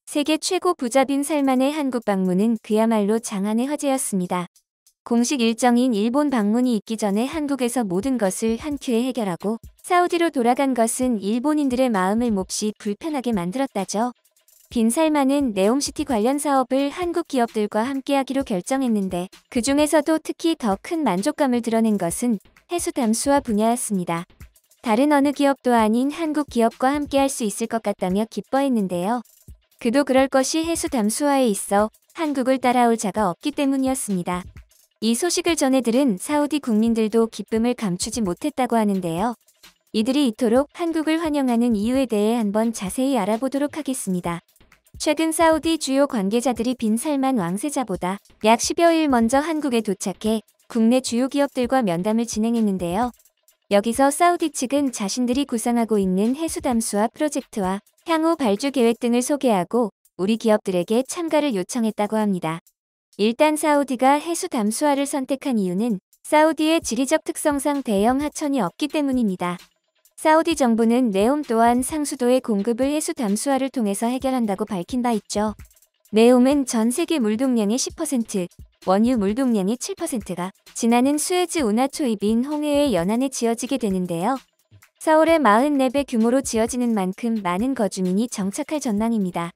세계 최고 부자 빈 살만의 한국 방문은 그야말로 장안의 화제였습니다. 공식 일정인 일본 방문이 있기 전에 한국에서 모든 것을 한 큐에 해결하고 사우디로 돌아간 것은 일본인들의 마음을 몹시 불편하게 만들었다죠. 빈 살만은 네옴시티 관련 사업을 한국 기업들과 함께하기로 결정했는데 그 중에서도 특히 더 큰 만족감을 드러낸 것은 해수 담수화 분야였습니다. 다른 어느 기업도 아닌 한국 기업과 함께할 수 있을 것 같다며 기뻐했는데요. 그도 그럴 것이 해수 담수화에 있어 한국을 따라올 자가 없기 때문이었습니다. 이 소식을 전해 들은 사우디 국민들도 기쁨을 감추지 못했다고 하는데요. 이들이 이토록 한국을 환영하는 이유에 대해 한번 자세히 알아보도록 하겠습니다. 최근 사우디 주요 관계자들이 빈 살만 왕세자보다 약 10여일 먼저 한국에 도착해 국내 주요 기업들과 면담을 진행했는데요. 여기서 사우디 측은 자신들이 구상하고 있는 해수 담수화 프로젝트와 향후 발주 계획 등을 소개하고 우리 기업들에게 참가를 요청했다고 합니다. 일단 사우디가 해수 담수화를 선택한 이유는 사우디의 지리적 특성상 대형 하천이 없기 때문입니다. 사우디 정부는 네옴 또한 상수도의 공급을 해수 담수화를 통해서 해결한다고 밝힌 바 있죠. 네옴은 전 세계 물동량의 10%, 원유 물동량의 7%가 지나는 수에즈 운하 초입인 홍해의 연안에 지어지게 되는데요. 서울의 44배 규모로 지어지는 만큼 많은 거주민이 정착할 전망입니다.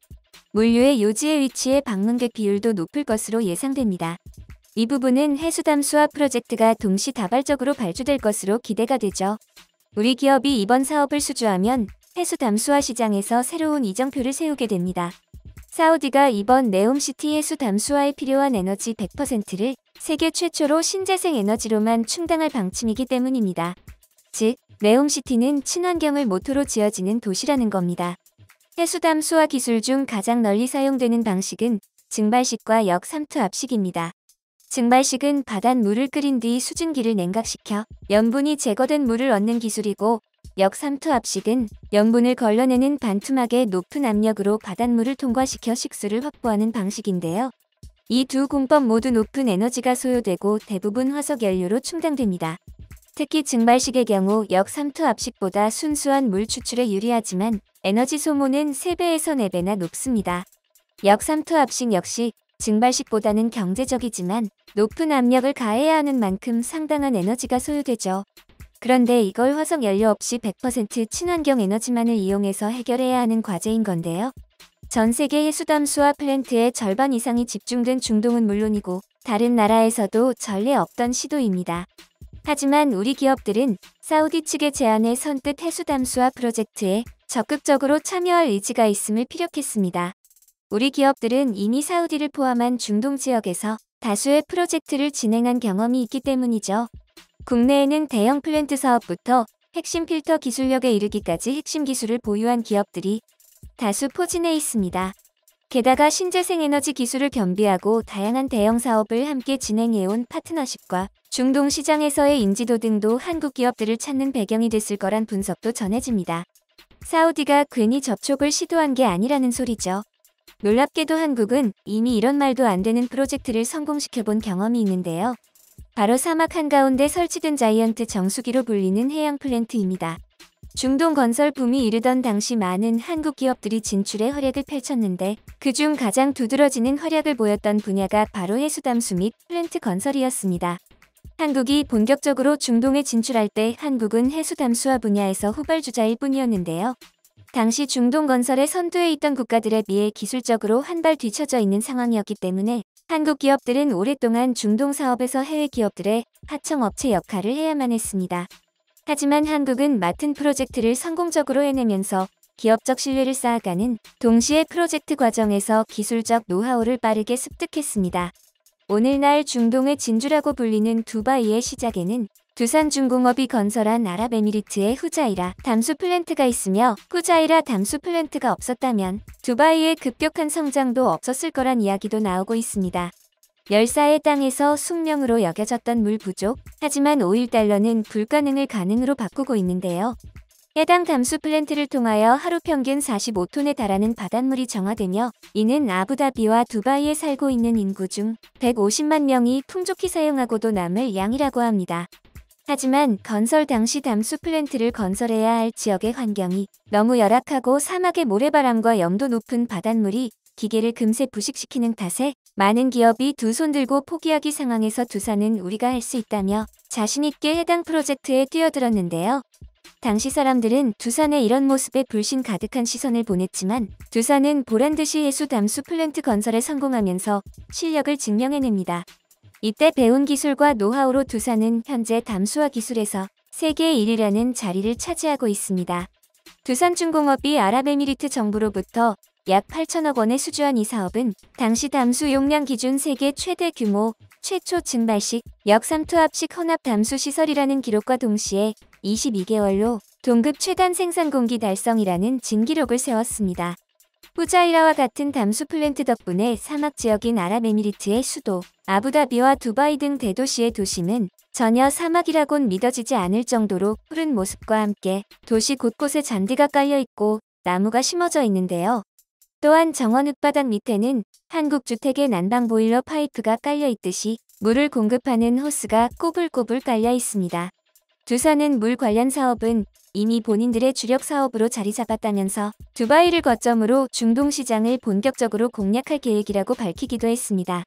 물류의 요지에 위치해 방문객 비율도 높을 것으로 예상됩니다. 이 부분은 해수 담수화 프로젝트가 동시다발적으로 발주될 것으로 기대가 되죠. 우리 기업이 이번 사업을 수주하면 해수 담수화 시장에서 새로운 이정표를 세우게 됩니다. 사우디가 이번 네옴시티 해수 담수화에 필요한 에너지 100%를 세계 최초로 신재생 에너지로만 충당할 방침이기 때문입니다. 즉, 네옴시티는 친환경을 모토로 지어지는 도시라는 겁니다. 해수 담수화 기술 중 가장 널리 사용되는 방식은 증발식과 역삼투압식입니다. 증발식은 바닷물을 끓인 뒤 수증기를 냉각시켜 염분이 제거된 물을 얻는 기술이고, 역삼투압식은 염분을 걸러내는 반투막의 높은 압력으로 바닷물을 통과시켜 식수를 확보하는 방식인데요. 이 두 공법 모두 높은 에너지가 소요되고 대부분 화석 연료로 충당됩니다. 특히 증발식의 경우 역삼투압식보다 순수한 물 추출에 유리하지만 에너지 소모는 3배에서 4배나 높습니다. 역삼투압식 역시 증발식보다는 경제적이지만 높은 압력을 가해야 하는 만큼 상당한 에너지가 소요되죠. 그런데 이걸 화석 연료 없이 100% 친환경 에너지만을 이용해서 해결해야 하는 과제인 건데요. 전 세계 해수 담수화 플랜트의 절반 이상이 집중된 중동은 물론이고 다른 나라에서도 전례 없던 시도입니다. 하지만 우리 기업들은 사우디 측의 제안에 선뜻 해수 담수화 프로젝트에 적극적으로 참여할 의지가 있음을 피력했습니다. 우리 기업들은 이미 사우디를 포함한 중동 지역에서 다수의 프로젝트를 진행한 경험이 있기 때문이죠. 국내에는 대형 플랜트 사업부터 핵심 필터 기술력에 이르기까지 핵심 기술을 보유한 기업들이 다수 포진해 있습니다. 게다가 신재생 에너지 기술을 겸비하고 다양한 대형 사업을 함께 진행해온 파트너십과 중동 시장에서의 인지도 등도 한국 기업들을 찾는 배경이 됐을 거란 분석도 전해집니다. 사우디가 괜히 접촉을 시도한 게 아니라는 소리죠. 놀랍게도 한국은 이미 이런 말도 안 되는 프로젝트를 성공시켜본 경험이 있는데요. 바로 사막 한가운데 설치된 자이언트 정수기로 불리는 해양 플랜트입니다. 중동 건설 붐이 이르던 당시 많은 한국 기업들이 진출의 활약을 펼쳤는데 그중 가장 두드러지는 활약을 보였던 분야가 바로 해수담수 및 플랜트 건설이었습니다. 한국이 본격적으로 중동에 진출할 때 한국은 해수담수화 분야에서 후발주자일 뿐이었는데요. 당시 중동 건설의 선두에 있던 국가들에 비해 기술적으로 한 발 뒤처져 있는 상황이었기 때문에 한국 기업들은 오랫동안 중동 사업에서 해외 기업들의 하청업체 역할을 해야만 했습니다. 하지만 한국은 맡은 프로젝트를 성공적으로 해내면서 기업적 신뢰를 쌓아가는 동시에 프로젝트 과정에서 기술적 노하우를 빠르게 습득했습니다. 오늘날 중동의 진주라고 불리는 두바이의 시작에는 두산중공업이 건설한 아랍에미리트의 후자이라 담수 플랜트가 있으며 후자이라 담수 플랜트가 없었다면 두바이의 급격한 성장도 없었을 거란 이야기도 나오고 있습니다. 열사의 땅에서 숙명으로 여겨졌던 물 부족, 하지만 5일 달러는 불가능을 가능으로 바꾸고 있는데요. 해당 담수 플랜트를 통하여 하루 평균 45톤에 달하는 바닷물이 정화되며 이는 아부다비와 두바이에 살고 있는 인구 중 150만 명이 풍족히 사용하고도 남을 양이라고 합니다. 하지만 건설 당시 담수 플랜트를 건설해야 할 지역의 환경이 너무 열악하고 사막의 모래바람과 염도 높은 바닷물이 기계를 금세 부식시키는 탓에 많은 기업이 두 손 들고 포기하기 상황에서 두산은 우리가 할 수 있다며 자신있게 해당 프로젝트에 뛰어들었는데요. 당시 사람들은 두산의 이런 모습에 불신 가득한 시선을 보냈지만 두산은 보란듯이 해수 담수 플랜트 건설에 성공하면서 실력을 증명해냅니다. 이때 배운 기술과 노하우로 두산은 현재 담수화 기술에서 세계 1위라는 자리를 차지하고 있습니다. 두산중공업이 아랍에미리트 정부로부터 약 8천억 원에 수주한 이 사업은 당시 담수 용량 기준 세계 최대 규모, 최초 증발식, 역삼투압식 혼합 담수 시설이라는 기록과 동시에 22개월로 동급 최단 생산 공기 달성이라는 진기록을 세웠습니다. 후자이라와 같은 담수 플랜트 덕분에 사막 지역인 아랍에미리트의 수도, 아부다비와 두바이 등 대도시의 도심은 전혀 사막이라곤 믿어지지 않을 정도로 푸른 모습과 함께 도시 곳곳에 잔디가 깔려있고 나무가 심어져 있는데요. 또한 정원 흙바닥 밑에는 한국 주택의 난방 보일러 파이프가 깔려있듯이 물을 공급하는 호스가 꼬불꼬불 깔려 있습니다. 두산은 물 관련 사업은 이미 본인들의 주력 사업으로 자리 잡았다면서 두바이를 거점으로 중동 시장을 본격적으로 공략할 계획이라고 밝히기도 했습니다.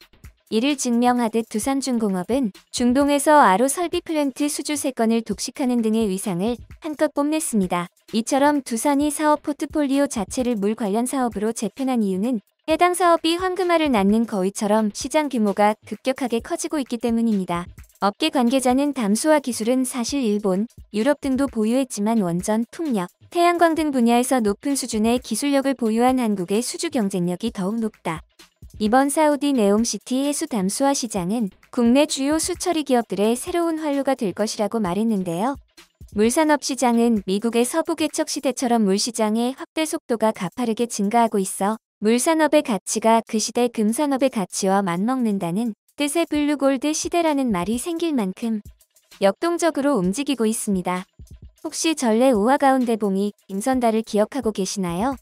이를 증명하듯 두산중공업은 중동에서 RO 설비 플랜트 수주 3건을 독식하는 등의 위상을 한껏 뽐냈습니다. 이처럼 두산이 사업 포트폴리오 자체를 물 관련 사업으로 재편한 이유는 해당 사업이 황금알을 낳는 거위처럼 시장 규모가 급격하게 커지고 있기 때문입니다. 업계 관계자는 담수화 기술은 사실 일본, 유럽 등도 보유했지만 원전, 풍력, 태양광 등 분야에서 높은 수준의 기술력을 보유한 한국의 수주 경쟁력이 더욱 높다. 이번 사우디 네옴시티 해수 담수화 시장은 국내 주요 수처리 기업들의 새로운 활로가 될 것이라고 말했는데요. 물산업 시장은 미국의 서부 개척 시대처럼 물시장의 확대 속도가 가파르게 증가하고 있어 물산업의 가치가 그 시대 금산업의 가치와 맞먹는다는 뜻의 블루골드 시대라는 말이 생길 만큼 역동적으로 움직이고 있습니다. 혹시 전래 5화 가운데 봉이 김선달을 기억하고 계시나요?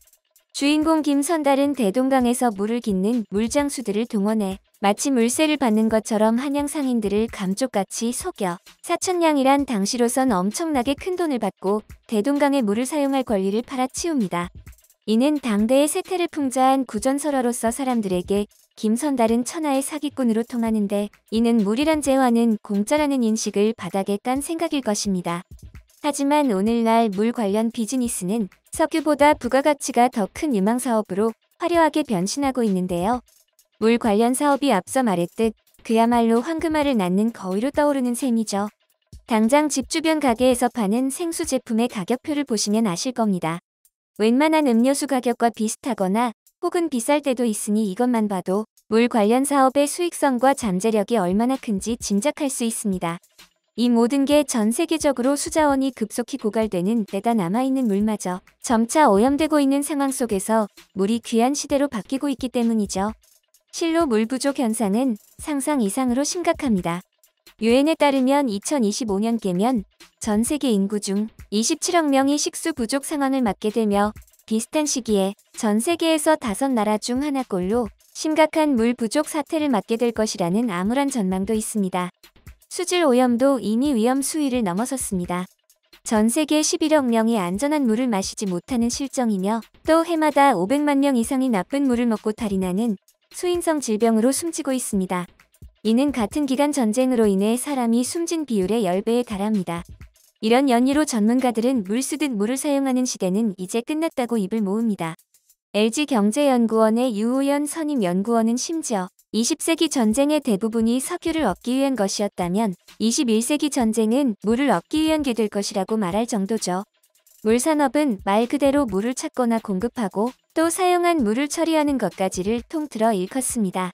주인공 김선달은 대동강에서 물을 깃는 물장수들을 동원해 마치 물세를 받는 것처럼 한양 상인들을 감쪽같이 속여 사천냥이란 당시로선 엄청나게 큰 돈을 받고 대동강의 물을 사용할 권리를 팔아치웁니다. 이는 당대의 세태를 풍자한 구전설화로서 사람들에게 김선달은 천하의 사기꾼으로 통하는데 이는 물이란 재화는 공짜라는 인식을 바닥에 깐 생각일 것입니다. 하지만 오늘날 물 관련 비즈니스는 석유보다 부가가치가 더 큰 유망사업으로 화려하게 변신하고 있는데요. 물 관련 사업이 앞서 말했듯 그야말로 황금알을 낳는 거위로 떠오르는 셈이죠. 당장 집 주변 가게에서 파는 생수 제품의 가격표를 보시면 아실 겁니다. 웬만한 음료수 가격과 비슷하거나 혹은 비쌀 때도 있으니 이것만 봐도 물 관련 사업의 수익성과 잠재력이 얼마나 큰지 짐작할 수 있습니다. 이 모든 게 전 세계적으로 수자원이 급속히 고갈되는 데다 남아있는 물마저 점차 오염되고 있는 상황 속에서 물이 귀한 시대로 바뀌고 있기 때문이죠. 실로 물 부족 현상은 상상 이상으로 심각합니다. 유엔에 따르면 2025년께면 전 세계 인구 중 27억 명이 식수 부족 상황을 맞게 되며 비슷한 시기에 전 세계에서 5나라 중 하나꼴로 심각한 물 부족 사태를 맞게 될 것이라는 암울한 전망도 있습니다. 수질 오염도 이미 위험 수위를 넘어섰습니다. 전 세계 11억 명이 안전한 물을 마시지 못하는 실정이며 또 해마다 500만 명 이상이 나쁜 물을 먹고 탈이 나는 수인성 질병으로 숨지고 있습니다. 이는 같은 기간 전쟁으로 인해 사람이 숨진 비율의 10배에 달합니다. 이런 연유로 전문가들은 물 쓰듯 물을 사용하는 시대는 이제 끝났다고 입을 모읍니다. LG경제연구원의 유호연 선임연구원은 심지어 20세기 전쟁의 대부분이 석유를 얻기 위한 것이었다면 21세기 전쟁은 물을 얻기 위한 게 될 것이라고 말할 정도죠. 물산업은 말 그대로 물을 찾거나 공급하고 또 사용한 물을 처리하는 것까지를 통틀어 일컫습니다.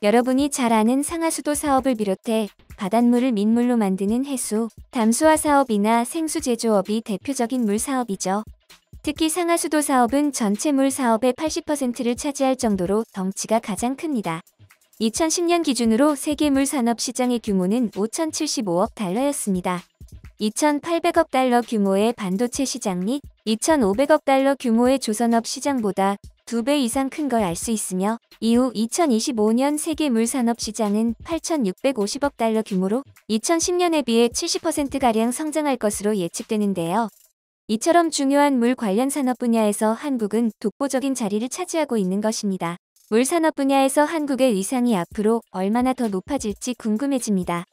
여러분이 잘 아는 상하수도 사업을 비롯해 바닷물을 민물로 만드는 해수, 담수화 사업이나 생수 제조업이 대표적인 물 사업이죠. 특히 상하수도 사업은 전체 물 사업의 80%를 차지할 정도로 덩치가 가장 큽니다. 2010년 기준으로 세계 물 산업 시장의 규모는 5,075억 달러였습니다. 2,800억 달러 규모의 반도체 시장 및 2,500억 달러 규모의 조선업 시장보다 2배 이상 큰 걸 알 수 있으며 이후 2025년 세계 물 산업 시장은 8,650억 달러 규모로 2010년에 비해 70%가량 성장할 것으로 예측되는데요. 이처럼 중요한 물 관련 산업 분야에서 한국은 독보적인 자리를 차지하고 있는 것입니다. 물 산업 분야에서 한국의 위상이 앞으로 얼마나 더 높아질지 궁금해집니다.